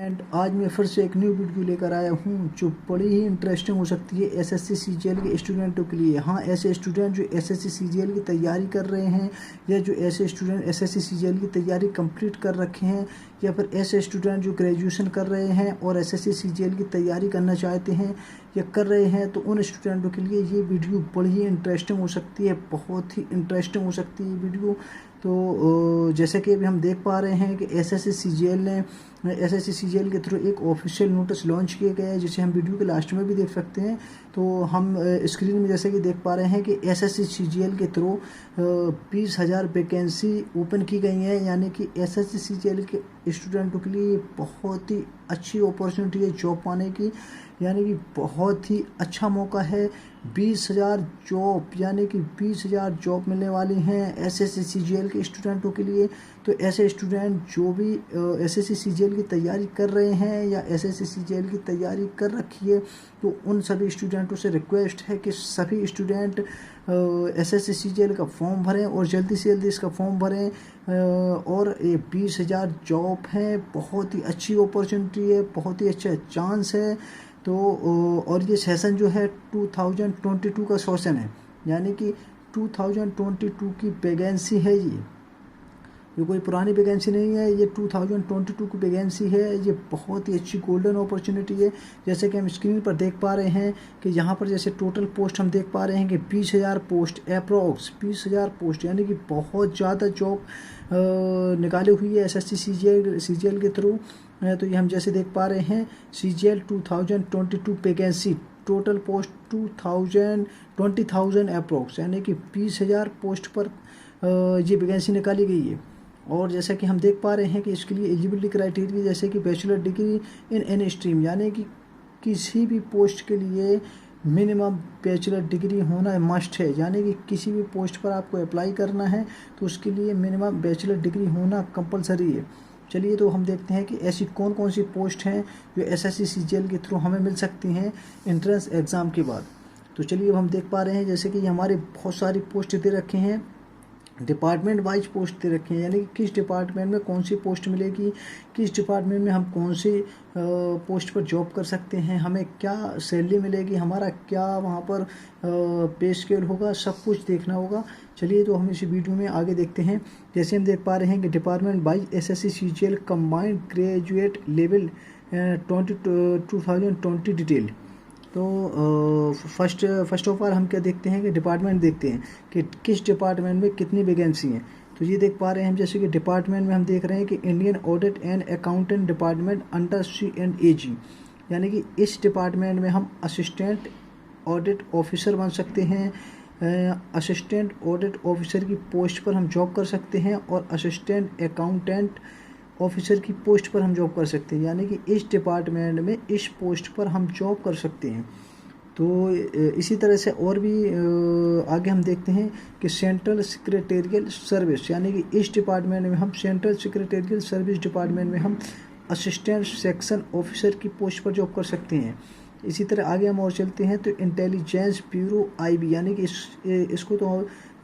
And आज मैं फिर से एक न्यू वीडियो लेकर आया हूँ जो बड़ी ही इंटरेस्टिंग हो सकती है एसएससी सीजीएल के स्टूडेंटों के लिए। हाँ, ऐसे स्टूडेंट जो एसएससी सीजीएल की तैयारी कर रहे हैं या जो ऐसे स्टूडेंट एसएससी सीजीएल की तैयारी कंप्लीट कर रखे हैं या फिर ऐसे स्टूडेंट जो ग्रेजुएशन कर रहे हैं और एसएससी सीजीएल की तैयारी करना चाहते हैं या कर रहे हैं, तो उन स्टूडेंटों के लिए ये वीडियो बड़ी ही इंटरेस्टिंग हो सकती है, बहुत ही इंटरेस्टिंग हो सकती है वीडियो। तो जैसे कि अभी हम देख पा रहे हैं कि एसएससी सीजीएल के थ्रू एक ऑफिशियल नोटिस लॉन्च किया गया है, जिसे हम वीडियो के लास्ट में भी देख सकते हैं। तो हम स्क्रीन में जैसे कि देख पा रहे हैं कि एसएससी सीजीएल के थ्रू 20,000 वैकेंसी ओपन की गई हैं, यानी कि एसएससी सीजीएल के स्टूडेंटों के लिए बहुत ही अच्छी अपॉर्चुनिटी है जॉब पाने की, यानी कि बहुत ही अच्छा मौका है। 20,000 जॉब, यानी कि 20,000 जॉब मिलने वाली हैं एसएससी सीजीएल के स्टूडेंटों के लिए। तो ऐसे स्टूडेंट जो भी एसएससी सीजीएल की तैयारी कर रहे हैं या एसएससी सीजीएल की तैयारी कर रखी है, तो उन सभी स्टूडेंटों से रिक्वेस्ट है कि सभी स्टूडेंट एसएससी सीजीएल का फॉर्म भरें और जल्दी से जल्दी इसका फॉर्म भरें। और ये 20,000 जॉब है, बहुत ही अच्छी अपॉर्चुनिटी है, बहुत ही अच्छा चांस है। तो और ये सेशन जो है 2022 का सेशन है, यानी कि 2022 की वैकेंसी है। ये कोई पुरानी वैकेंसी नहीं है, ये 2022 की वैकेंसी है। ये बहुत ही अच्छी गोल्डन अपॉर्चुनिटी है। जैसे कि हम स्क्रीन पर देख पा रहे हैं कि यहाँ पर जैसे टोटल पोस्ट हम देख पा रहे हैं कि 20,000 पोस्ट, अप्रॉक्स 20,000 पोस्ट, यानी कि बहुत ज़्यादा जॉब निकाली हुई है एसएससी सीजीएल के थ्रू। तो ये हम जैसे देख पा रहे हैं CGL 2022 vacancy, total post 20,000 approx, यानी कि 20,000 पोस्ट पर ये वैकेंसी निकाली गई है। और जैसा कि हम देख पा रहे हैं कि इसके लिए एलिजिबिलिटी क्राइटेरिया जैसे कि bachelor degree in any stream, यानी कि किसी भी पोस्ट के लिए मिनिमम बैचलर डिग्री होना मस्ट है, यानी कि किसी भी पोस्ट पर आपको अप्लाई करना है तो उसके लिए मिनिमम बैचलर डिग्री होना कंपलसरी है। चलिए, तो हम देखते हैं कि ऐसी कौन कौन सी पोस्ट हैं जो एसएससी सीजीएल के थ्रू हमें मिल सकती हैं एंट्रेंस एग्ज़ाम के बाद। तो चलिए, अब हम देख पा रहे हैं जैसे कि हमारे बहुत सारी पोस्ट दे रखे हैं, डिपार्टमेंट वाइज पोस्ट दे रखे हैं, यानी कि किस डिपार्टमेंट में कौन सी पोस्ट मिलेगी, किस डिपार्टमेंट में हम कौन सी पोस्ट पर जॉब कर सकते हैं, हमें क्या सैलरी मिलेगी, हमारा क्या वहाँ पर पे स्केल होगा, सब कुछ देखना होगा। चलिए, तो हम इसी वीडियो में आगे देखते हैं। जैसे हम देख पा रहे हैं कि department wise SSC CGL combined graduate level 2020 detail. तो फर्स्ट ऑफ ऑल हम क्या देखते हैं कि डिपार्टमेंट देखते हैं कि किस डिपार्टमेंट में कितनी वैकेंसी हैं। तो ये देख पा रहे हैं हम जैसे कि डिपार्टमेंट में हम देख रहे हैं कि Indian audit and accountant department under C&AG, यानी कि इस डिपार्टमेंट में हम असिस्टेंट ऑडिट ऑफिसर बन सकते हैं। असिस्टेंट ऑडिट ऑफिसर की पोस्ट पर हम जॉब कर सकते हैं और असिस्टेंट अकाउंटेंट ऑफिसर की पोस्ट पर हम जॉब कर सकते हैं, यानी कि इस डिपार्टमेंट में इस पोस्ट पर हम जॉब कर सकते हैं। तो इसी तरह से और भी आगे हम देखते हैं कि सेंट्रल सेक्रेटेरियल सर्विस, यानी कि इस डिपार्टमेंट में हम सेंट्रल सेक्रेटेरियल सर्विस डिपार्टमेंट में हम असिस्टेंट सेक्शन ऑफिसर की पोस्ट पर जॉब कर सकते हैं। इसी तरह आगे हम और चलते हैं तो इंटेलिजेंस ब्यूरो IB, यानी कि इसको तो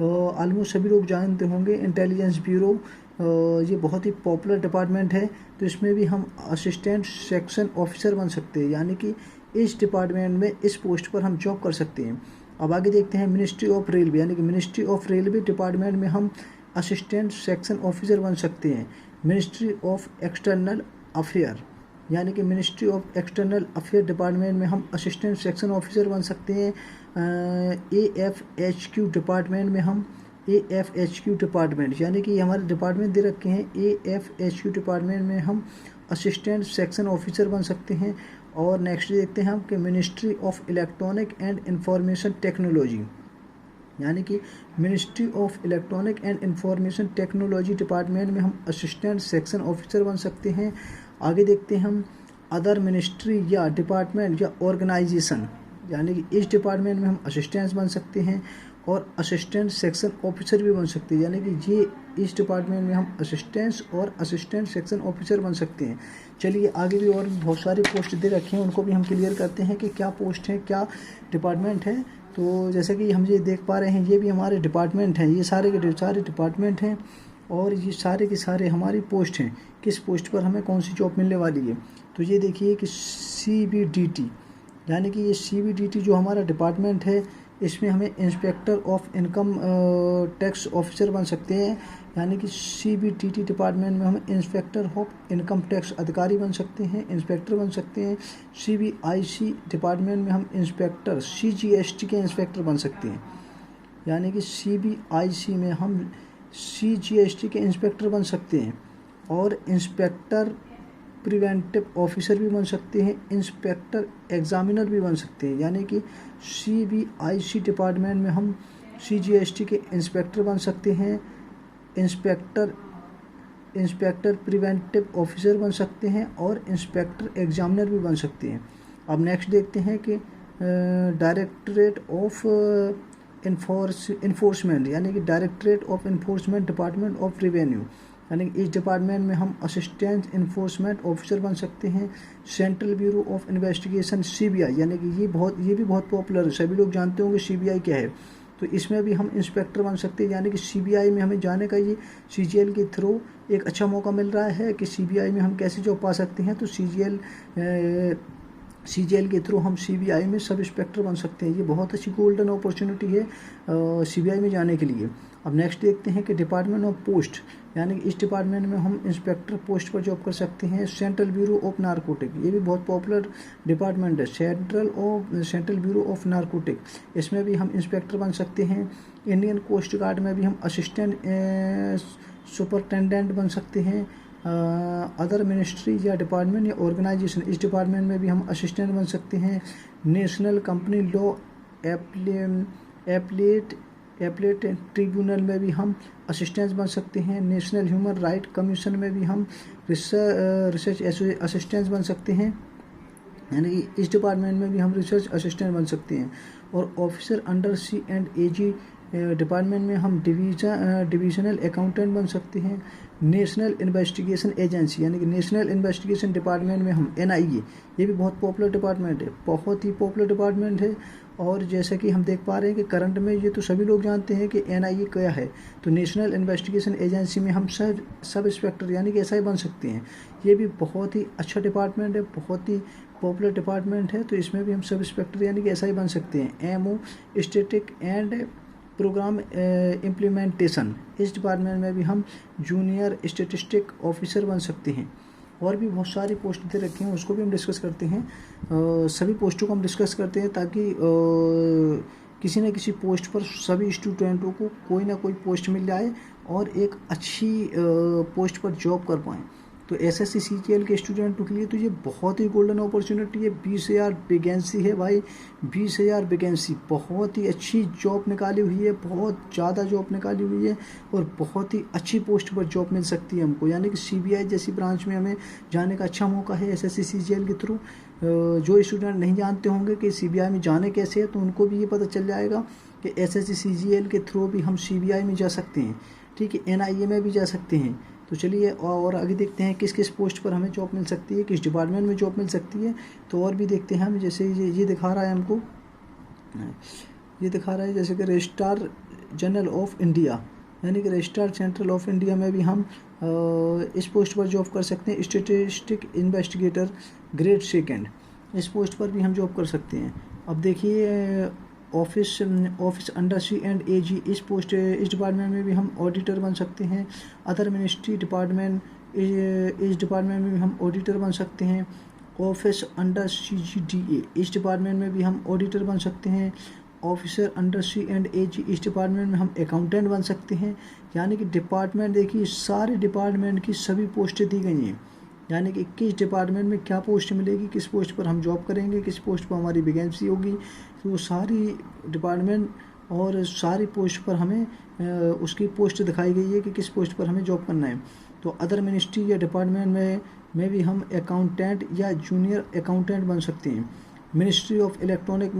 ऑलमोस्ट सभी लोग जानते होंगे। इंटेलिजेंस ब्यूरो ये बहुत ही पॉपुलर डिपार्टमेंट है, तो इसमें भी हम असिस्टेंट सेक्शन ऑफिसर बन सकते हैं, यानी कि इस डिपार्टमेंट में इस पोस्ट पर हम जॉब कर सकते हैं। अब आगे देखते हैं मिनिस्ट्री ऑफ रेलवे, यानी कि मिनिस्ट्री ऑफ रेलवे डिपार्टमेंट में हम असिस्टेंट सेक्शन ऑफिसर बन सकते हैं। मिनिस्ट्री ऑफ एक्सटर्नल अफेयर, यानी कि ministry of external affair department में हम असिस्टेंट सेक्शन ऑफिसर बन सकते हैं। AFHQ डिपार्टमेंट में हम AFHQ डिपार्टमेंट, यानी कि हमारे डिपार्टमेंट दे रखे हैं, AFHQ डिपार्टमेंट में हम असिस्टेंट सेक्शन ऑफिसर बन सकते हैं। और नेक्स्ट देखते हैं हम कि ministry of electronic and information technology, यानी कि ministry of electronic and information technology department में हम असिस्टेंट सेक्शन ऑफिसर बन सकते हैं। आगे देखते हैं हम अदर मिनिस्ट्री या डिपार्टमेंट या ऑर्गेनाइजेशन, यानी कि इस डिपार्टमेंट में हम असिस्टेंट बन सकते हैं और असिस्टेंट सेक्शन ऑफिसर भी बन सकते हैं, यानी कि ये इस डिपार्टमेंट में हम असिस्टेंट्स और असिस्टेंट सेक्शन ऑफिसर बन सकते हैं। चलिए, आगे भी और बहुत सारी पोस्ट दे रखे हैं, उनको भी हम क्लियर करते हैं कि क्या पोस्ट है, क्या डिपार्टमेंट है। तो जैसे कि हम ये देख पा रहे हैं, ये भी हमारे डिपार्टमेंट हैं, ये सारे के सारे डिपार्टमेंट हैं। और ये सारे के सारे हमारी पोस्ट हैं, किस पोस्ट पर हमें कौन सी जॉब मिलने वाली है। तो ये देखिए कि CBDT, यानी कि ये CBDT जो हमारा डिपार्टमेंट है, इसमें हमें inspector of income tax officer बन सकते हैं। यानी कि CBDT डिपार्टमेंट में हम इंस्पेक्टर ऑफ इनकम टैक्स अधिकारी बन सकते हैं, इंस्पेक्टर बन सकते हैं। CBIC डिपार्टमेंट में हम इंस्पेक्टर CGST के इंस्पेक्टर बन सकते हैं। यानी कि CBIC में हम CGST के इंस्पेक्टर बन सकते हैं और इंस्पेक्टर प्रिवेंटिव ऑफिसर भी बन सकते हैं, इंस्पेक्टर एग्जामिनर भी बन सकते हैं। यानी कि CBIC डिपार्टमेंट में हम CGST के इंस्पेक्टर बन सकते हैं, इंस्पेक्टर प्रिवेंटिव ऑफिसर बन सकते हैं और इंस्पेक्टर एग्जामिनर भी बन सकते हैं। अब नेक्स्ट देखते हैं कि डायरेक्टरेट ऑफ इन्फोर्समेंट, यानी कि directorate of enforcement department of revenue, यानी कि इस डिपार्टमेंट में हम असिस्टेंट इन्फोर्समेंट ऑफिसर बन सकते हैं। Central bureau of investigation CBI, यानी कि ये भी बहुत पॉपुलर है, सभी लोग जानते होंगे CBI क्या है। तो इसमें भी हम इंस्पेक्टर बन सकते हैं। यानी कि CBI में हमें जाने का ये CGL के थ्रू एक अच्छा मौका मिल रहा है कि CBI में हम कैसे जॉब पा सकते हैं। तो CGL के थ्रू हम CBI में सब इंस्पेक्टर बन सकते हैं। ये बहुत अच्छी गोल्डन अपॉर्चुनिटी है CBI में जाने के लिए। अब नेक्स्ट देखते हैं कि डिपार्टमेंट ऑफ पोस्ट, यानी कि इस डिपार्टमेंट में हम इंस्पेक्टर पोस्ट पर जॉब कर सकते हैं। सेंट्रल ब्यूरो ऑफ नारकोटिक, ये भी बहुत पॉपुलर डिपार्टमेंट है, सेंट्रल ब्यूरो ऑफ नारकोटिक, इसमें भी हम इंस्पेक्टर बन सकते हैं। इंडियन कोस्ट गार्ड में भी हम असिस्टेंट सुपरिटेंडेंट बन सकते हैं। अदर मिनिस्ट्री या डिपार्टमेंट या ऑर्गेनाइजेशन, इस डिपार्टमेंट में भी हम असिस्टेंट बन सकते हैं। National company law appellate tribunal में भी हम असिस्टेंट बन सकते हैं। नेशनल ह्यूमन राइट कमीशन में भी हम रिसर्च असिस्टेंट बन सकते हैं। यानी कि इस डिपार्टमेंट में भी हम रिसर्च असिस्टेंट बन सकते हैं। और ऑफिसर अंडर C&AG डिपार्टमेंट में हम डिविजनल अकाउंटेंट बन सकते हैं। नेशनल इन्वेस्टिगेशन एजेंसी, यानी कि नेशनल इन्वेस्टिगेशन डिपार्टमेंट में हम NIA, ये भी बहुत पॉपुलर डिपार्टमेंट है, बहुत ही पॉपुलर डिपार्टमेंट है। और जैसा कि हम देख पा रहे हैं कि करंट में ये तो सभी लोग जानते हैं कि NIA क्या है। तो नेशनल इन्वेस्टिगेशन एजेंसी में हम सब इंस्पेक्टर यानी कि SI बन सकते हैं। ये भी बहुत ही अच्छा डिपार्टमेंट है, बहुत ही पॉपुलर डिपार्टमेंट है। तो इसमें भी हम सब इंस्पेक्टर यानी कि SI बन सकते हैं। MO static and programme implementation, इस डिपार्टमेंट में भी हम जूनियर स्टैटिस्टिक ऑफिसर बन सकते हैं। और भी बहुत सारी पोस्ट दे रखी हैं, उसको भी हम डिस्कस करते हैं। सभी पोस्टों को हम डिस्कस करते हैं ताकि किसी न किसी पोस्ट पर सभी स्टूडेंटों को कोई ना कोई पोस्ट मिल जाए और एक अच्छी पोस्ट पर जॉब कर पाएँ। तो SSC CGL के स्टूडेंटों के लिए तो ये बहुत ही गोल्डन अपॉर्चुनिटी है। 20,000 वैकेंसी है भाई, 20,000 वैकेंसी, बहुत ही अच्छी जॉब निकाली हुई है, बहुत ज़्यादा जॉब निकाली हुई है और बहुत ही अच्छी पोस्ट पर जॉब मिल सकती है हमको। यानी कि CBI जैसी ब्रांच में हमें जाने का अच्छा मौका है SSC CGL के थ्रू। जो स्टूडेंट नहीं जानते होंगे कि CBI में जाने कैसे है, तो उनको भी ये पता चल जाएगा कि SSC CGL के थ्रू भी हम CBI में जा सकते हैं, ठीक है, NIA में भी जा सकते हैं। तो चलिए और आगे देखते हैं किस किस पोस्ट पर हमें जॉब मिल सकती है, किस डिपार्टमेंट में जॉब मिल सकती है। तो और भी देखते हैं हम, जैसे ये दिखा रहा है हमको, ये दिखा रहा है जैसे कि रजिस्ट्रार जनरल ऑफ इंडिया, यानी कि रजिस्ट्रार सेंट्रल ऑफ इंडिया में भी हम इस पोस्ट पर जॉब कर सकते हैं। स्टैटिस्टिक इन्वेस्टिगेटर ग्रेड 2, इस पोस्ट पर भी हम जॉब कर सकते हैं। अब देखिए ऑफिस अंडर C&AG, इस डिपार्टमेंट में भी हम ऑडिटर बन सकते हैं। अदर मिनिस्ट्री डिपार्टमेंट, इस डिपार्टमेंट में भी हम ऑडिटर बन सकते हैं। ऑफिस अंडर CGDA, इस डिपार्टमेंट में भी हम ऑडिटर बन सकते हैं। ऑफिसर अंडर C&AG, इस डिपार्टमेंट में हम अकाउंटेंट बन सकते हैं। यानी कि डिपार्टमेंट देखिए, सारे डिपार्टमेंट की सभी पोस्टें दी गई हैं। यानी कि किस डिपार्टमेंट में क्या पोस्ट मिलेगी, किस पोस्ट पर हम जॉब करेंगे, किस पोस्ट पर हमारी वैकेंसी होगी, तो सारी डिपार्टमेंट और सारी पोस्ट पर हमें उसकी पोस्ट दिखाई गई है कि किस पोस्ट पर हमें जॉब करना है। तो अदर मिनिस्ट्री या डिपार्टमेंट में भी हम अकाउंटेंट या जूनियर अकाउंटेंट बन सकते हैं। Ministry of electronic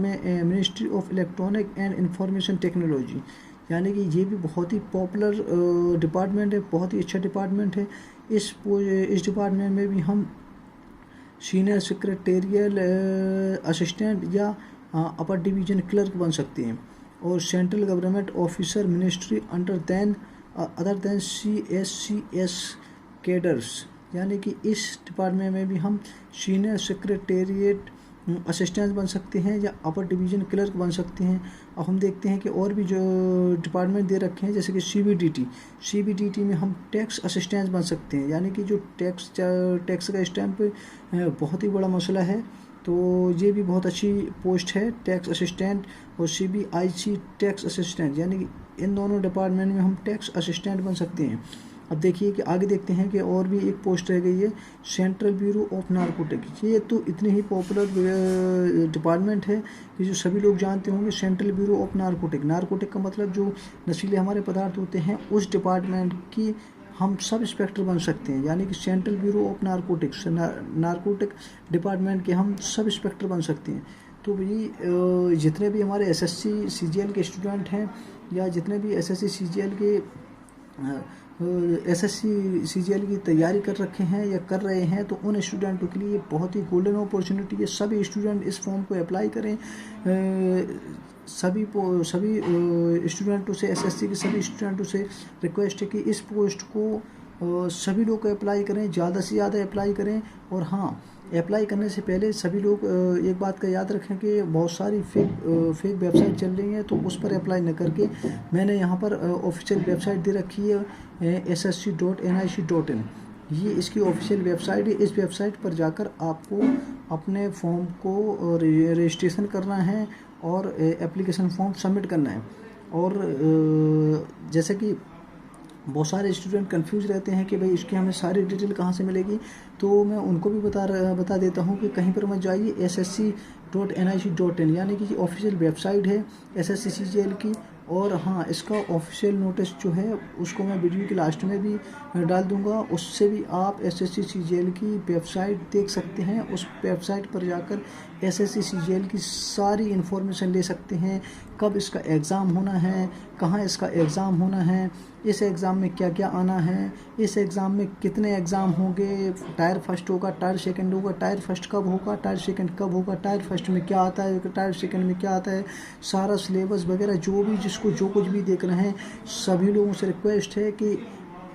and information technology, यानी कि ये भी बहुत ही पॉपुलर डिपार्टमेंट है, बहुत ही अच्छा डिपार्टमेंट है। इस डिपार्टमेंट में भी हम सीनियर सेक्रेटेरियल असिस्टेंट या अपर डिवीजन क्लर्क बन सकते हैं। और central government officer ministry under than other than CSCS cadres, यानी कि इस डिपार्टमेंट में भी हम सीनियर सेक्रेटेरिएट असिस्टेंट बन सकते हैं या अपर डिवीज़न क्लर्क बन सकते हैं। अब हम देखते हैं कि और भी जो डिपार्टमेंट दे रखे हैं, जैसे कि CBDT में हम टैक्स असिस्टेंट बन सकते हैं, यानी कि जो टैक्स का स्टैम्प बहुत ही बड़ा मसला है, तो ये भी बहुत अच्छी पोस्ट है, टैक्स असिस्टेंट और CBIC टैक्स असिस्टेंट, यानी कि इन दोनों डिपार्टमेंट में हम टैक्स असिस्टेंट बन सकते हैं। अब देखिए कि आगे देखते हैं कि और भी एक पोस्ट रह गई है, सेंट्रल ब्यूरो ऑफ नारकोटिक। ये तो इतनी ही पॉपुलर डिपार्टमेंट है कि जो सभी लोग जानते होंगे। सेंट्रल ब्यूरो ऑफ नारकोटिक का मतलब जो नशीले हमारे पदार्थ होते हैं, उस डिपार्टमेंट की हम सब इंस्पेक्टर बन सकते हैं, यानी कि central bureau of narcotic department के हम सब इंस्पेक्टर बन सकते हैं। तो भाई जितने भी हमारे SSC CGL के स्टूडेंट हैं या जितने भी SSC CGL के SSC CGL की तैयारी कर रखे हैं या कर रहे हैं, तो उन स्टूडेंटों के लिए बहुत ही गोल्डन अपॉर्चुनिटी है। सभी स्टूडेंट इस फॉर्म को अप्लाई करें। सभी स्टूडेंटों से, SSC के सभी स्टूडेंटों से रिक्वेस्ट है कि इस पोस्ट को सभी लोग अप्लाई करें, ज़्यादा से ज़्यादा अप्लाई करें। और हाँ, अप्लाई करने से पहले सभी लोग एक बात का याद रखें कि बहुत सारी फेक वेबसाइट चल रही हैं, तो उस पर अप्लाई न करके मैंने यहाँ पर ऑफिशियल वेबसाइट दे रखी है ssc.nic.in। ये इसकी ऑफिशियल वेबसाइट है। इस वेबसाइट पर जाकर आपको अपने फॉर्म को रजिस्ट्रेशन करना है और एप्लीकेशन फॉर्म सबमिट करना है। और जैसे कि बहुत सारे स्टूडेंट कंफ्यूज रहते हैं कि भाई इसकी हमें सारी डिटेल कहाँ से मिलेगी, तो मैं उनको भी बता देता हूँ कि कहीं पर मत जाइए, ssc.nic.in, यानी कि ऑफिशियल वेबसाइट है SSC CGL की। और हाँ, इसका ऑफिशियल नोटिस जो है उसको मैं वीडियो के लास्ट में भी डाल दूंगा, उससे भी आप SSC CGL की वेबसाइट देख सकते हैं। उस वेबसाइट पर जाकर SSC CGL की सारी इन्फॉर्मेशन ले सकते हैं, कब इसका एग्ज़ाम होना है, कहाँ इसका एग्ज़ाम होना है, इस एग्ज़ाम में क्या क्या आना है, इस एग्ज़ाम में कितने एग्ज़ाम होंगे, टायर फर्स्ट होगा, टायर सेकंड होगा, टायर फर्स्ट कब होगा, टायर सेकंड कब होगा, टायर फर्स्ट में क्या आता है, टायर सेकंड में क्या आता है, सारा सिलेबस वगैरह जो भी जिसको जो कुछ भी देखना है, सभी लोगों से रिक्वेस्ट है कि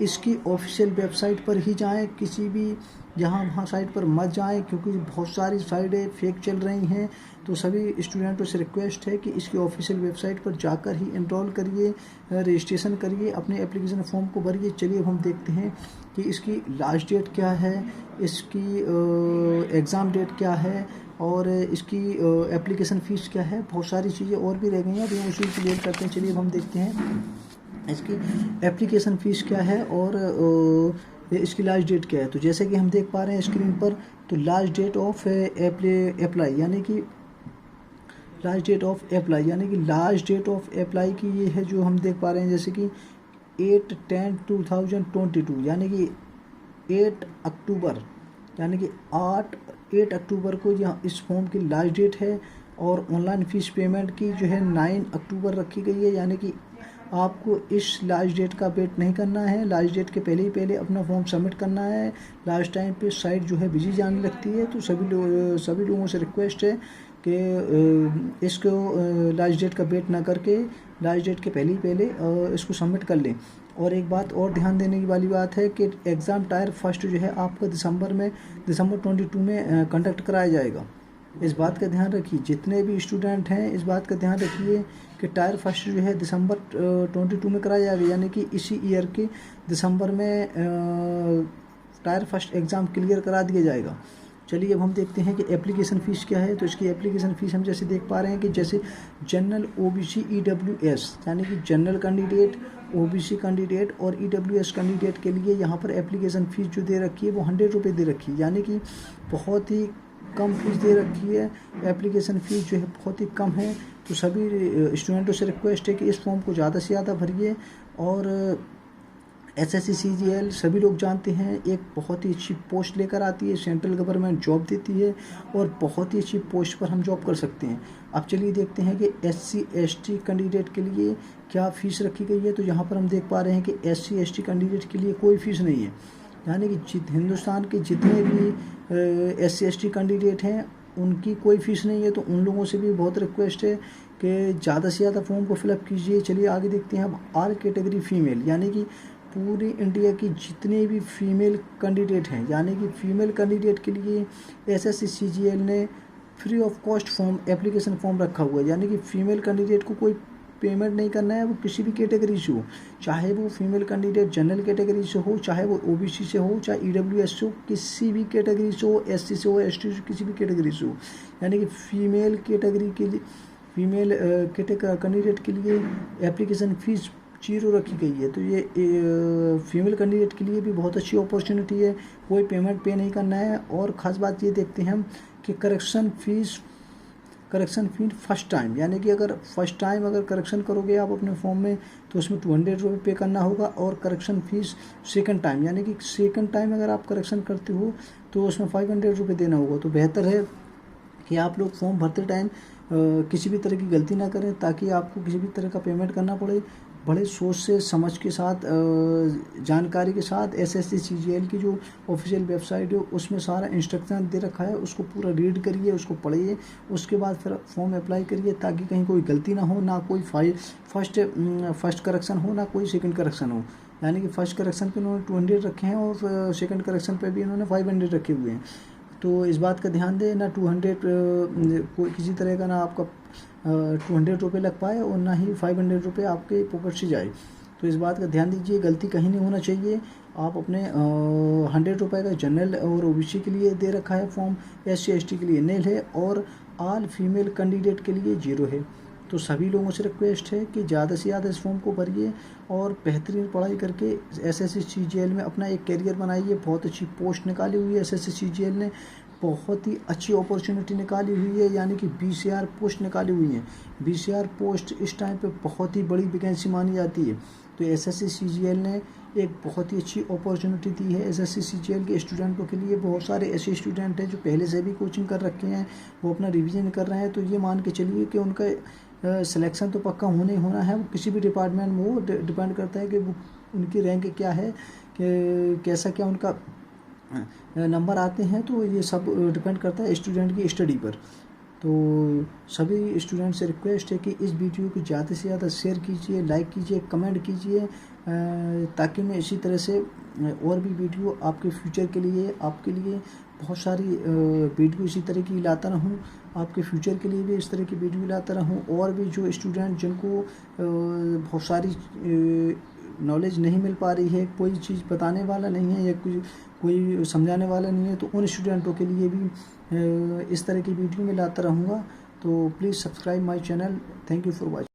इसकी ऑफिशियल वेबसाइट पर ही जाएं, किसी भी यहाँ वहाँ साइट पर मत जाएं, क्योंकि बहुत सारी साइटें फेक चल रही हैं। तो सभी स्टूडेंटों से रिक्वेस्ट है कि इसकी ऑफिशियल वेबसाइट पर जाकर ही एनरोल करिए, रजिस्ट्रेशन करिए, अपने एप्लीकेशन फॉर्म को भरिए। चलिए अब हम देखते हैं कि इसकी लास्ट डेट क्या है, इसकी एग्ज़ाम डेट क्या है और इसकी एप्लीकेशन फ़ीस क्या है। बहुत सारी चीज़ें और भी रह गई हैं, अभी हम उसी क्लियर करते हैं। चलिए अब हम देखते हैं इसकी एप्लीकेशन फ़ीस क्या है और इसकी लास्ट डेट क्या है। तो जैसे कि हम देख पा रहे हैं स्क्रीन पर, तो लास्ट डेट ऑफ अप्लाई यानी कि लास्ट डेट ऑफ अप्लाई की ये है जो हम देख पा रहे हैं, जैसे कि 8/10/2022, यानी कि 8 अक्टूबर, यानी कि 8 अक्टूबर को यहाँ इस फॉर्म की लास्ट डेट है। और ऑनलाइन फ़ीस पेमेंट की जो है 9 अक्टूबर रखी गई है, यानी कि आपको इस लास्ट डेट का वेट नहीं करना है, लास्ट डेट के पहले ही पहले अपना फॉर्म सबमिट करना है। लास्ट टाइम पे साइट जो है बिजी जाने लगती है, तो सभी लोगों से रिक्वेस्ट है कि इसको लास्ट डेट का वेट ना करके लास्ट डेट के पहले ही पहले इसको सबमिट कर लें। और एक बात और ध्यान देने की वाली बात है कि एग्ज़ाम टायर फर्स्ट जो है आपका दिसंबर 22 में कंडक्ट कराया जाएगा। इस बात का ध्यान रखिए, जितने भी स्टूडेंट हैं इस बात का ध्यान रखिए कि टायर फर्स्ट जो है दिसंबर 22 में कराया जाएगा, यानी कि इसी ईयर के दिसंबर में टायर फर्स्ट एग्ज़ाम क्लियर करा दिया जाएगा। चलिए अब हम देखते हैं कि एप्लीकेशन फ़ीस क्या है। तो इसकी एप्लीकेशन फ़ीस हम जैसे देख पा रहे हैं कि जैसे जनरल OBC EWS, यानी कि जनरल कैंडिडेट, OBC कैंडिडेट और EWS कैंडिडेट के लिए यहाँ पर एप्लीकेशन फ़ीस जो दे रखी है वो 100 रुपये दे रखी है, यानी कि बहुत ही कम फीस दे रखी है। एप्लीकेशन फ़ीस जो है बहुत ही कम है। तो सभी स्टूडेंटों से रिक्वेस्ट है कि इस फॉर्म को ज़्यादा से ज़्यादा भरिए। और SSC CGL सभी लोग जानते हैं एक बहुत ही अच्छी पोस्ट लेकर आती है, सेंट्रल गवर्नमेंट जॉब देती है और बहुत ही अच्छी पोस्ट पर हम जॉब कर सकते हैं। अब चलिए देखते हैं कि SC ST कैंडिडेट के लिए क्या फ़ीस रखी गई है। तो यहाँ पर हम देख पा रहे हैं कि SC ST कैंडिडेट के लिए कोई फ़ीस नहीं है, यानी कि हिंदुस्तान के जितने भी SC ST कैंडिडेट हैं उनकी कोई फ़ीस नहीं है। तो उन लोगों से भी बहुत रिक्वेस्ट है कि ज़्यादा से ज़्यादा फॉर्म को फिलअप कीजिए। चलिए आगे देखते हैं अब ऑल कैटेगरी फ़ीमेल, यानी कि पूरी इंडिया की जितने भी फीमेल कैंडिडेट हैं, यानी कि फ़ीमेल कैंडिडेट के लिए एसएससी सीजीएल ने free of cost form application form रखा हुआ है। यानी कि फ़ीमेल कैंडिडेट को कोई पेमेंट नहीं करना है, वो किसी भी कैटेगरी से हो, चाहे वो फीमेल कैंडिडेट जनरल कैटेगरी से हो, चाहे वो ओबीसी से हो, चाहे ईडब्ल्यूएस से हो, किसी भी कैटेगरी से हो, एससी से हो, एसटी से, किसी भी कैटेगरी से हो। यानी कि फीमेल कैटेगरी के लिए, फीमेल कैंडिडेट के लिए एप्लीकेशन फ़ीस 0 रखी गई है। तो ये फीमेल कैंडिडेट के लिए भी बहुत अच्छी अपॉर्चुनिटी है, कोई पेमेंट पे नहीं करना है। और ख़ास बात ये देखते हैं हम कि करेक्शन फ़ीस फर्स्ट टाइम, यानी कि अगर फर्स्ट टाइम अगर करेक्शन करोगे आप अपने फॉर्म में तो उसमें 200 रुपये पे करना होगा। और करेक्शन फ़ीस सेकंड टाइम, यानी कि सेकंड टाइम अगर आप करेक्शन करते हो तो उसमें 500 रुपये देना होगा। तो बेहतर है कि आप लोग फॉर्म भरते टाइम किसी भी तरह की गलती ना करें, ताकि आपको किसी भी तरह का पेमेंट करना पड़े। बड़े सोच से समझ के साथ, जानकारी के साथ एसएससी सीजीएल की जो ऑफिशियल वेबसाइट है उसमें सारा इंस्ट्रक्शन दे रखा है, उसको पूरा रीड करिए, उसको पढ़िए, उसके बाद फिर फॉर्म अप्लाई करिए, ताकि कहीं कोई गलती ना हो, ना कोई फर्स्ट करेक्शन हो, ना कोई सेकंड करेक्शन हो। यानी कि फर्स्ट करेक्शन पे उन्होंने 200 रखे हैं और सेकंड करेक्शन पे भी इन्होंने 500 रखे हुए हैं। तो इस बात का ध्यान दें, ना 200 कोई किसी तरह का ना आपका 200 रुपये लग पाए और ना ही 500 रुपये आपके पॉकेट से जाए। तो इस बात का ध्यान दीजिए, गलती कहीं नहीं होना चाहिए। आप अपने 100 रुपये का जनरल और ओबीसी के लिए दे रखा है फॉर्म, SC ST के लिए नील है और ऑल फीमेल कैंडिडेट के लिए 0 है। तो सभी लोगों से रिक्वेस्ट है कि ज़्यादा से ज़्यादा इस फॉर्म को भरिए और बेहतरीन पढ़ाई करके एसएससी सीजीएल में अपना एक करियर बनाइए। बहुत अच्छी पोस्ट निकाली हुई है एसएससी सीजीएल ने, बहुत ही अच्छी अपॉर्चुनिटी निकाली हुई है, यानी कि BCR पोस्ट निकाली हुई है। BCR पोस्ट इस टाइम पे बहुत ही बड़ी वैकेंसी मानी जाती है। तो एसएससी सीजीएल ने एक बहुत ही अच्छी अपॉर्चुनिटी दी है एसएससी सीजीएल के स्टूडेंटों के लिए। बहुत सारे ऐसे स्टूडेंट हैं जो पहले से भी कोचिंग कर रखे हैं, वो अपना रिवीजन कर रहे हैं। तो ये मान के चलिए कि उनका सिलेक्शन तो पक्का होने होना है। वो किसी भी डिपार्टमेंट में वो डिपेंड करता है कि वो उनकी रैंक क्या है, कि कैसा क्या उनका नंबर आते हैं। तो ये सब डिपेंड करता है स्टूडेंट की स्टडी पर। तो सभी स्टूडेंट से रिक्वेस्ट है कि इस वीडियो को ज़्यादा से ज़्यादा शेयर कीजिए, लाइक कीजिए, कमेंट कीजिए, ताकि मैं इसी तरह से और भी वीडियो आपके फ्यूचर के लिए, आपके लिए बहुत सारी वीडियो इसी तरह की लाता रहूँ। आपके फ्यूचर के लिए भी इस तरह की वीडियो लाता रहूँ। और भी जो स्टूडेंट जिनको बहुत सारी नॉलेज नहीं मिल पा रही है, कोई चीज़ बताने वाला नहीं है या कोई समझाने वाला नहीं है, तो उन स्टूडेंटों के लिए भी इस तरह की वीडियो मैं लाता रहूँगा। तो please subscribe my channel. Thank you for watching.